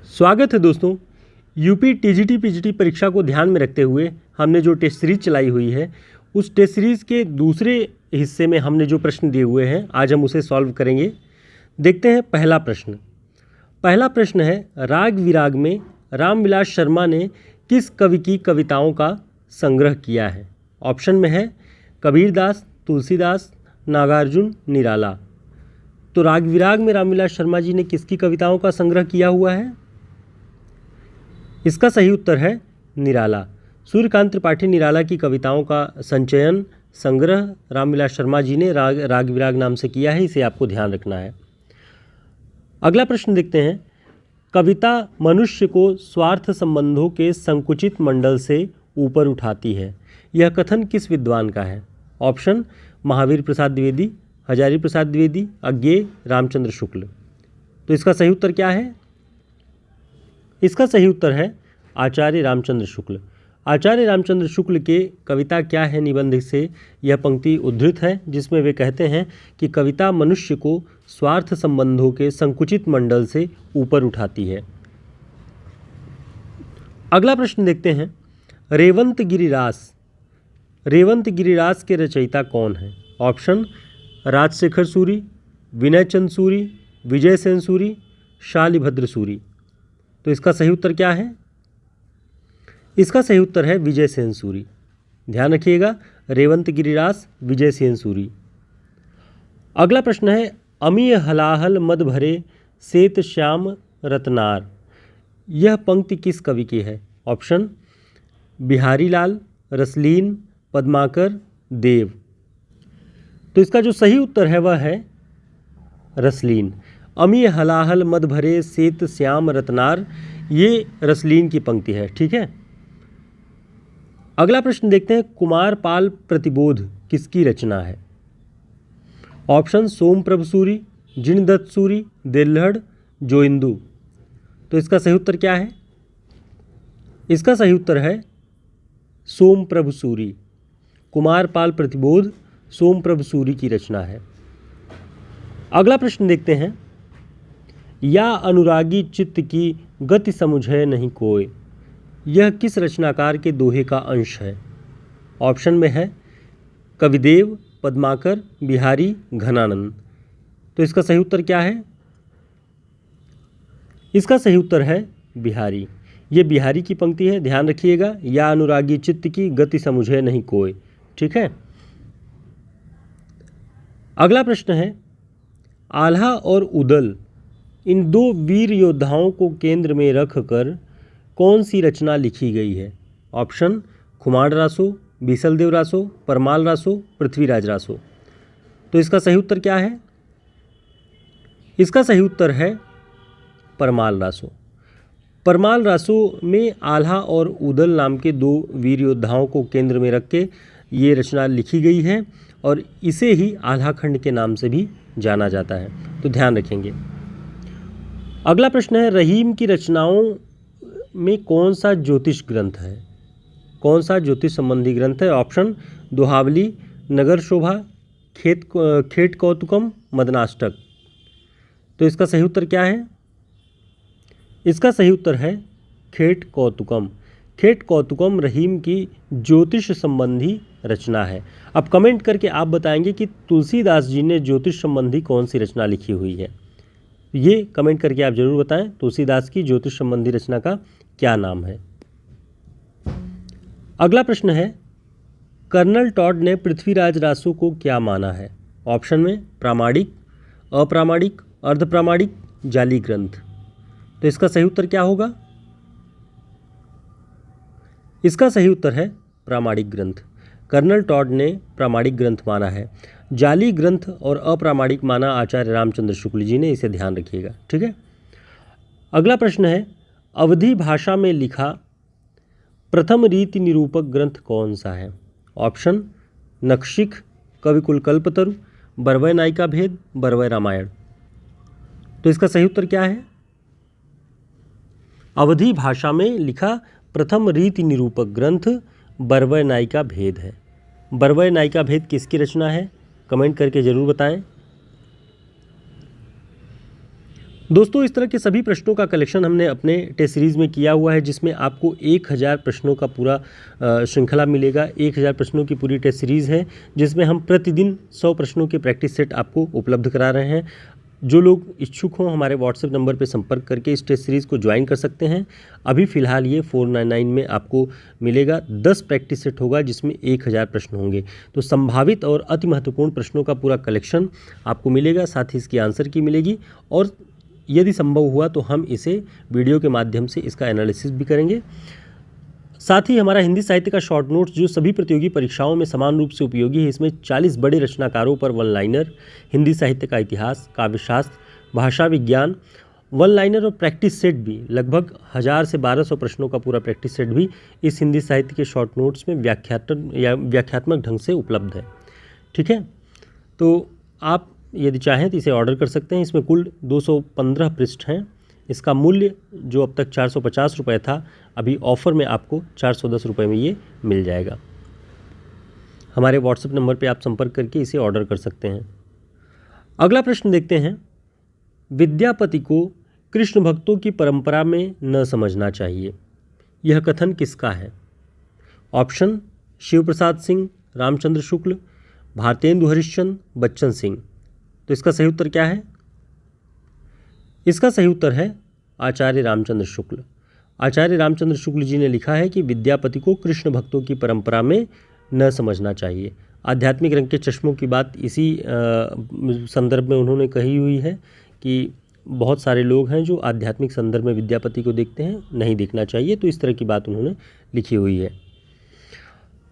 स्वागत है दोस्तों। यूपी टीजीटी पीजीटी परीक्षा को ध्यान में रखते हुए हमने जो टेस्ट सीरीज चलाई हुई है, उस टेस्ट सीरीज के दूसरे हिस्से में हमने जो प्रश्न दिए हुए हैं, आज हम उसे सॉल्व करेंगे। देखते हैं पहला प्रश्न। पहला प्रश्न है, राग विराग में रामविलास शर्मा ने किस कवि की कविताओं का संग्रह किया है? ऑप्शन में है कबीरदास, तुलसीदास, नागार्जुन, निराला। तो राग विराग में रामविलास शर्मा जी ने किसकी कविताओं का संग्रह किया हुआ है? इसका सही उत्तर है निराला। सूर्यकांत त्रिपाठी निराला की कविताओं का संचयन संग्रह रामविलास शर्मा जी ने राग विराग नाम से किया है, इसे आपको ध्यान रखना है। अगला प्रश्न देखते हैं। कविता मनुष्य को स्वार्थ संबंधों के संकुचित मंडल से ऊपर उठाती है, यह कथन किस विद्वान का है? ऑप्शन महावीर प्रसाद द्विवेदी, हजारी प्रसाद द्विवेदी, अज्ञेय, रामचंद्र शुक्ल। तो इसका सही उत्तर क्या है? इसका सही उत्तर है आचार्य रामचंद्र शुक्ल। आचार्य रामचंद्र शुक्ल के कविता क्या है निबंध से यह पंक्ति उद्धृत है, जिसमें वे कहते हैं कि कविता मनुष्य को स्वार्थ संबंधों के संकुचित मंडल से ऊपर उठाती है। अगला प्रश्न देखते हैं। रेवंत गिरिरास के रचयिता कौन है? ऑप्शन राजशेखर सूरी, विनय चंद सूरी, विजय सेन सूरी, शालिभद्र सूरी। तो इसका सही उत्तर क्या है? इसका सही उत्तर है विजय सेन सूरी। ध्यान रखिएगा, रेवंत गिरिरास, विजय सेन सूरी। अगला प्रश्न है। अमीय हलाहल मद भरे सेत श्याम रतनार, यह पंक्ति किस कवि की है? ऑप्शन बिहारी लाल, रसलीन, पद्माकर, देव। तो इसका जो सही उत्तर है वह है रसलीन। अमीय हलाहल मद भरे सेत श्याम रतनार, ये रसलीन की पंक्ति है। ठीक है। अगला प्रश्न देखते हैं। कुमारपाल प्रतिबोध किसकी रचना है? ऑप्शन सोमप्रभ सूरी, जिनदत्त सूरी, देल्हड़, जोइंदू। तो इसका सही उत्तर क्या है? इसका सही उत्तर है सोमप्रभ सूरी। कुमारपाल प्रतिबोध सोमप्रभ सूरी की रचना है। अगला प्रश्न देखते हैं। या अनुरागी चित्त की गति समुझे नहीं कोय, यह किस रचनाकार के दोहे का अंश है? ऑप्शन में है कविदेव, पद्माकर, बिहारी, घनानंद। तो इसका सही उत्तर क्या है? इसका सही उत्तर है बिहारी। ये बिहारी की पंक्ति है, ध्यान रखिएगा। या अनुरागी चित्त की गति समुझे नहीं कोय। ठीक है। अगला प्रश्न है। आल्हा और उदल, इन दो वीर योद्धाओं को केंद्र में रखकर कौन सी रचना लिखी गई है? ऑप्शन खुमार रासो, बीसलदेव रासो, परमाल रासो, पृथ्वीराज रासो। तो इसका सही उत्तर क्या है? इसका सही उत्तर है परमाल रासो। परमाल रासो में आल्हा और उदल नाम के दो वीर योद्धाओं को केंद्र में रख के ये रचना लिखी गई है, और इसे ही आल्हा खंड के नाम से भी जाना जाता है। तो ध्यान रखेंगे। अगला प्रश्न है। रहीम की रचनाओं में कौन सा ज्योतिष ग्रंथ है? कौन सा ज्योतिष संबंधी ग्रंथ है? ऑप्शन दोहावली, नगर शोभा, खेट कौतुकम, मदनाष्टक। तो इसका सही उत्तर क्या है? इसका सही उत्तर है खेट कौतुकम। खेट कौतुकम रहीम की ज्योतिष संबंधी रचना है। अब कमेंट करके आप बताएंगे कि तुलसीदास जी ने ज्योतिष संबंधी कौन सी रचना लिखी हुई है। ये कमेंट करके आप जरूर बताएं तुलसीदास की ज्योतिष संबंधी रचना का क्या नाम है। अगला प्रश्न है। कर्नल टॉड ने पृथ्वीराज रासो को क्या माना है? ऑप्शन में प्रामाणिक, अप्रामाणिक, अर्धप्रामाणिक, जाली ग्रंथ। तो इसका सही उत्तर क्या होगा? इसका सही उत्तर है प्रामाणिक ग्रंथ। कर्नल टॉड ने प्रामाणिक ग्रंथ माना है। जाली ग्रंथ और अप्रामाणिक माना आचार्य रामचंद्र शुक्ल जी ने, इसे ध्यान रखिएगा। ठीक है। अगला प्रश्न है। अवधी भाषा में लिखा प्रथम रीति निरूपक ग्रंथ कौन सा है? ऑप्शन नखशिख, कविकुल कल्पतरु, बरवय नायिका भेद, बरवय रामायण। तो इसका सही उत्तर क्या है? अवधी भाषा में लिखा प्रथम रीति निरूपक ग्रंथ बरवय नायिका भेद है। बरवय नायिका भेद किसकी रचना है? कमेंट करके जरूर बताएं। दोस्तों, इस तरह के सभी प्रश्नों का कलेक्शन हमने अपने टेस्ट सीरीज़ में किया हुआ है, जिसमें आपको 1000 प्रश्नों का पूरा श्रृंखला मिलेगा। 1000 प्रश्नों की पूरी टेस्ट सीरीज़ है, जिसमें हम प्रतिदिन 100 प्रश्नों के प्रैक्टिस सेट आपको उपलब्ध करा रहे हैं। जो लोग इच्छुक हों, हमारे व्हाट्सएप नंबर पर संपर्क करके इस टेस्ट सीरीज़ को ज्वाइन कर सकते हैं। अभी फ़िलहाल ये 499 में आपको मिलेगा। 10 प्रैक्टिस सेट होगा, जिसमें 1000 प्रश्न होंगे। तो संभावित और अति महत्वपूर्ण प्रश्नों का पूरा कलेक्शन आपको मिलेगा, साथ ही इसकी आंसर की मिलेगी, और यदि संभव हुआ तो हम इसे वीडियो के माध्यम से इसका एनालिसिस भी करेंगे। साथ ही हमारा हिंदी साहित्य का शॉर्ट नोट्स, जो सभी प्रतियोगी परीक्षाओं में समान रूप से उपयोगी है, इसमें 40 बड़े रचनाकारों पर वन लाइनर, हिंदी साहित्य का इतिहास, काव्यशास्त्र, भाषा विज्ञान, वन लाइनर और प्रैक्टिस सेट भी, लगभग 1000 से 1200 प्रश्नों का पूरा प्रैक्टिस सेट भी इस हिंदी साहित्य के शॉर्ट नोट्स में व्याख्यात्मक ढंग से उपलब्ध है। ठीक है, तो आप यदि चाहें तो इसे ऑर्डर कर सकते हैं। इसमें कुल 215 पृष्ठ हैं। इसका मूल्य जो अब तक 450 रुपये था, अभी ऑफ़र में आपको 410 रुपये में ये मिल जाएगा। हमारे व्हाट्सएप नंबर पे आप संपर्क करके इसे ऑर्डर कर सकते हैं। अगला प्रश्न देखते हैं। विद्यापति को कृष्ण भक्तों की परंपरा में न समझना चाहिए, यह कथन किसका है? ऑप्शन: शिव प्रसाद सिंह, रामचंद्र शुक्ल, भारतेंदु हरिश्चंद्र, बच्चन सिंह। तो इसका सही उत्तर क्या है? इसका सही उत्तर है आचार्य रामचंद्र शुक्ल। आचार्य रामचंद्र शुक्ल जी ने लिखा है कि विद्यापति को कृष्ण भक्तों की परंपरा में न समझना चाहिए। आध्यात्मिक रंग के चश्मों की बात इसी संदर्भ में उन्होंने कही हुई है कि बहुत सारे लोग हैं जो आध्यात्मिक संदर्भ में विद्यापति को देखते हैं, नहीं देखना चाहिए। तो इस तरह की बात उन्होंने लिखी हुई है।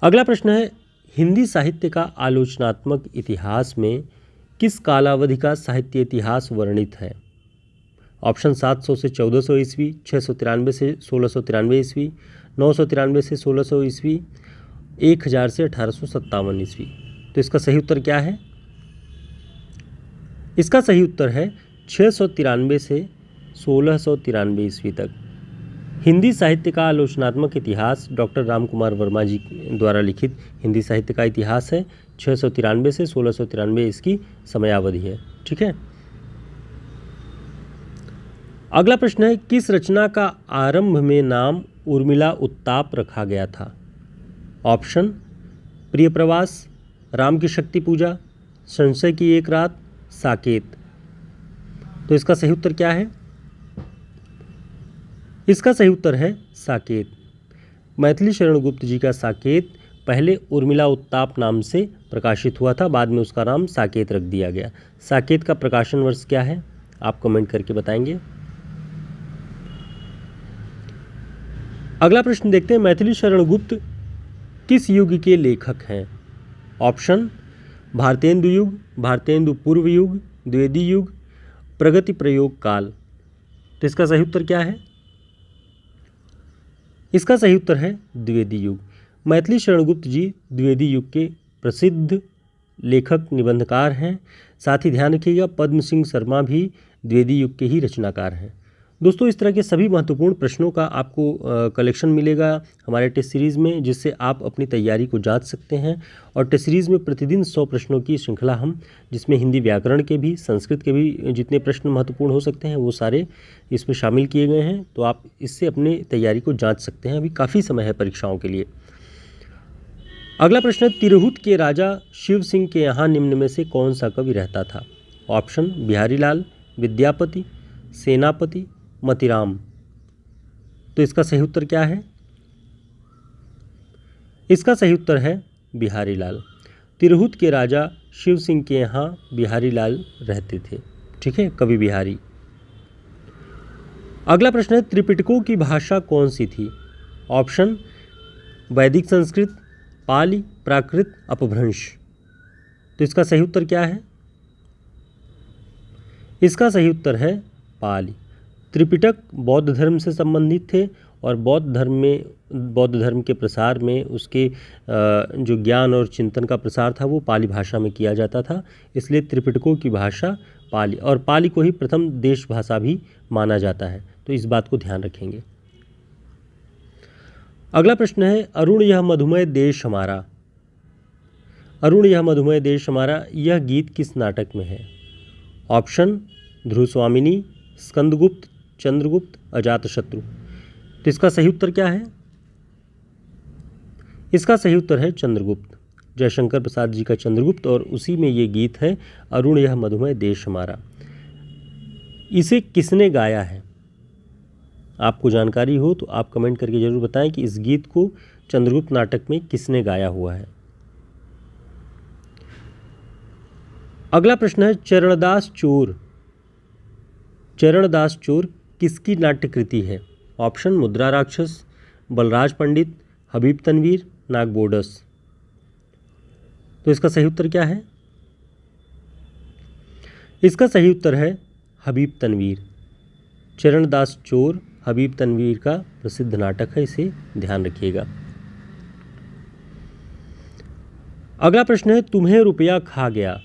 अगला प्रश्न है, हिंदी साहित्य का आलोचनात्मक इतिहास में किस कालावधि का साहित्य इतिहास वर्णित है? ऑप्शन: 700 से 1400 ईस्वी, 693 से 1693 ईस्वी, 993 से 1600 ईस्वी, 1000 से 1857 ईस्वी। तो इसका सही उत्तर क्या है? इसका सही उत्तर है 693 से 1693 ईस्वी तक। हिंदी साहित्य का आलोचनात्मक इतिहास डॉक्टर रामकुमार वर्मा जी द्वारा लिखित हिंदी साहित्य का इतिहास है। 693 से 1693 इसकी समयावधि है। ठीक है। अगला प्रश्न है, किस रचना का आरंभ में नाम उर्मिला उत्ताप रखा गया था? ऑप्शन: प्रिय प्रवास, राम की शक्ति पूजा, संशय की एक रात, साकेत। तो इसका सही उत्तर क्या है? इसका सही उत्तर है साकेत। मैथिली शरण गुप्त जी का साकेत पहले उर्मिला उत्ताप नाम से प्रकाशित हुआ था, बाद में उसका नाम साकेत रख दिया गया। साकेत का प्रकाशन वर्ष क्या है, आप कमेंट करके बताएंगे। अगला प्रश्न देखते हैं, मैथिली शरण गुप्त किस युग के लेखक हैं? ऑप्शन: भारतेंदु युग, भारतेंदु पूर्व युग, द्विवेदी युग, प्रगति प्रयोग काल। तो इसका सही उत्तर क्या है? इसका सही उत्तर है द्विवेदी युग। मैथिली शरण गुप्त जी द्विवेदी युग के प्रसिद्ध लेखक निबंधकार हैं। साथ ही ध्यान रखिएगा, पद्म सिंह शर्मा भी द्विवेदी युग के ही रचनाकार हैं। दोस्तों, इस तरह के सभी महत्वपूर्ण प्रश्नों का आपको कलेक्शन मिलेगा हमारे टेस्ट सीरीज़ में, जिससे आप अपनी तैयारी को जांच सकते हैं। और टेस्ट सीरीज़ में प्रतिदिन 100 प्रश्नों की श्रृंखला हम, जिसमें हिंदी व्याकरण के भी, संस्कृत के भी जितने प्रश्न महत्वपूर्ण हो सकते हैं वो सारे इसमें शामिल किए गए हैं। तो आप इससे अपनी तैयारी को जाँच सकते हैं। अभी काफ़ी समय है परीक्षाओं के लिए। अगला प्रश्न है, तिरहुत के राजा शिव सिंह के यहाँ निम्न में से कौन सा कवि रहता था? ऑप्शन: बिहारी लाल, विद्यापति, सेनापति, मतीराम। तो इसका सही उत्तर क्या है? इसका सही उत्तर है बिहारी लाल। तिरहुत के राजा शिव सिंह के यहाँ बिहारी लाल रहते थे। ठीक है, कवि बिहारी। अगला प्रश्न है, त्रिपिटकों की भाषा कौन सी थी? ऑप्शन: वैदिक संस्कृत, पाली, प्राकृत, अपभ्रंश। तो इसका सही उत्तर क्या है? इसका सही उत्तर है पाली। त्रिपिटक बौद्ध धर्म से संबंधित थे और बौद्ध धर्म के प्रसार में उसके जो ज्ञान और चिंतन का प्रसार था वो पाली भाषा में किया जाता था। इसलिए त्रिपिटकों की भाषा पाली, और पाली को ही प्रथम देश भाषा भी माना जाता है। तो इस बात को ध्यान रखेंगे। अगला प्रश्न है, अरुण यह मधुमय देश हमारा। अरुण यह मधुमय देश हमारा, यह गीत किस नाटक में है? ऑप्शन: ध्रुव स्वामिनी, स्कंदगुप्त, चंद्रगुप्त, अजातशत्रु। तो इसका सही उत्तर क्या है? इसका सही उत्तर है चंद्रगुप्त। जयशंकर प्रसाद जी का चंद्रगुप्त, और उसी में ये गीत है अरुण यह मधुमय देश हमारा। इसे किसने गाया है? आपको जानकारी हो तो आप कमेंट करके जरूर बताएं कि इस गीत को चंद्रगुप्त नाटक में किसने गाया हुआ है। अगला प्रश्न है चरणदास चोर। चरणदास चोर किसकी नाट्य कृति है? ऑप्शन मुद्रा राक्षस, बलराज पंडित, हबीब तनवीर, नागबोडस। तो इसका सही उत्तर क्या है? इसका सही उत्तर है हबीब तनवीर। चरणदास चोर हबीब तनवीर का प्रसिद्ध नाटक है, इसे ध्यान रखिएगा। अगला प्रश्न है तुम्हें रुपया खा गया।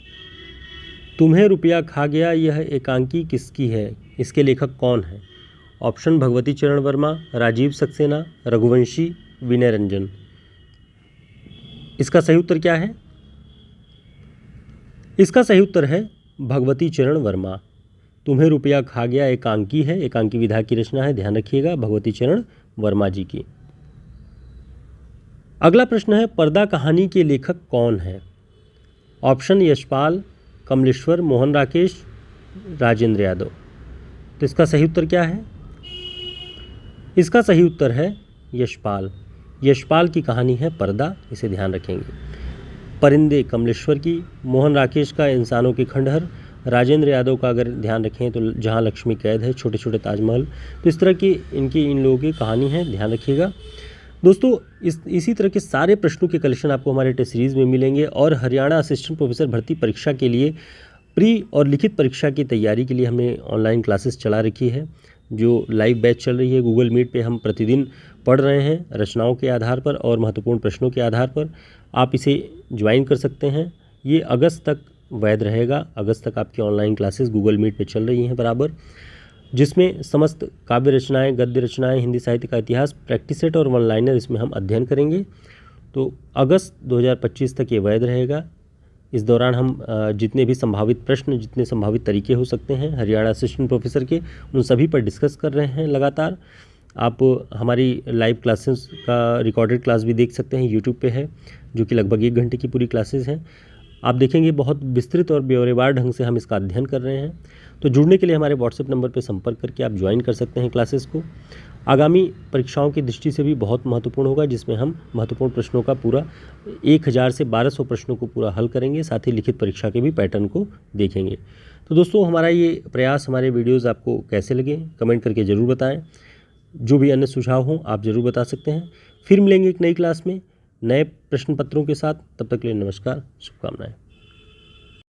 तुम्हें रुपया खा गया यह एकांकी किसकी है? इसके लेखक कौन है? ऑप्शन भगवती चरण वर्मा, राजीव सक्सेना, रघुवंशी, विनय रंजन। इसका सही उत्तर क्या है? इसका सही उत्तर है भगवती चरण वर्मा। तुम्हें रुपया खा गया एकांकी है, एकांकी विधा की रचना है, ध्यान रखिएगा, भगवती चरण वर्मा जी की। अगला प्रश्न है पर्दा कहानी के लेखक कौन है? ऑप्शन यशपाल, कमलेश्वर, मोहन राकेश, राजेंद्र यादव। तो इसका सही उत्तर क्या है? इसका सही उत्तर है यशपाल। यशपाल की कहानी है पर्दा, इसे ध्यान रखेंगे। परिंदे कमलेश्वर की, मोहन राकेश का इंसानों के खंडहर, राजेंद्र यादव का अगर ध्यान रखें तो जहाँ लक्ष्मी कैद है, छोटे छोटे ताजमहल। तो इस तरह की इन लोगों की कहानी है, ध्यान रखिएगा। दोस्तों इसी तरह के सारे प्रश्नों के कलेक्शन आपको हमारे टेस्ट सीरीज़ में मिलेंगे, और हरियाणा असिस्टेंट प्रोफेसर भर्ती परीक्षा के लिए प्री और लिखित परीक्षा की तैयारी के लिए हमने ऑनलाइन क्लासेस चला रखी है, जो लाइव बैच चल रही है। गूगल मीट पे हम प्रतिदिन पढ़ रहे हैं रचनाओं के आधार पर और महत्वपूर्ण प्रश्नों के आधार पर। आप इसे ज्वाइन कर सकते हैं। ये अगस्त तक वैध रहेगा। अगस्त तक आपकी ऑनलाइन क्लासेस गूगल मीट पे चल रही हैं बराबर, जिसमें समस्त काव्य रचनाएं, गद्य रचनाएं, हिंदी साहित्य का इतिहास, प्रैक्टिस सेट और वन लाइनर इसमें हम अध्ययन करेंगे। तो अगस्त 2025 तक ये वैध रहेगा। इस दौरान हम जितने भी संभावित प्रश्न, जितने संभावित तरीके हो सकते हैं हरियाणा असिस्टेंट प्रोफेसर के, उन सभी पर डिस्कस कर रहे हैं लगातार। आप हमारी लाइव क्लासेस का रिकॉर्डेड क्लास भी देख सकते हैं, यूट्यूब पे है, जो कि लगभग 1 घंटे की पूरी क्लासेस हैं। आप देखेंगे बहुत विस्तृत और ब्यौरेवार ढंग से हम इसका अध्ययन कर रहे हैं। तो जुड़ने के लिए हमारे व्हाट्सएप नंबर पर संपर्क करके आप ज्वाइन कर सकते हैं क्लासेस को। आगामी परीक्षाओं की दृष्टि से भी बहुत महत्वपूर्ण होगा, जिसमें हम महत्वपूर्ण प्रश्नों का पूरा 1000 से 1200 प्रश्नों को पूरा हल करेंगे, साथ ही लिखित परीक्षा के भी पैटर्न को देखेंगे। तो दोस्तों हमारा ये प्रयास, हमारे वीडियोस आपको कैसे लगे कमेंट करके ज़रूर बताएं। जो भी अन्य सुझाव हों आप ज़रूर बता सकते हैं। फिर मिलेंगे एक नई क्लास में नए प्रश्न पत्रों के साथ। तब तक के लिए नमस्कार, शुभकामनाएं।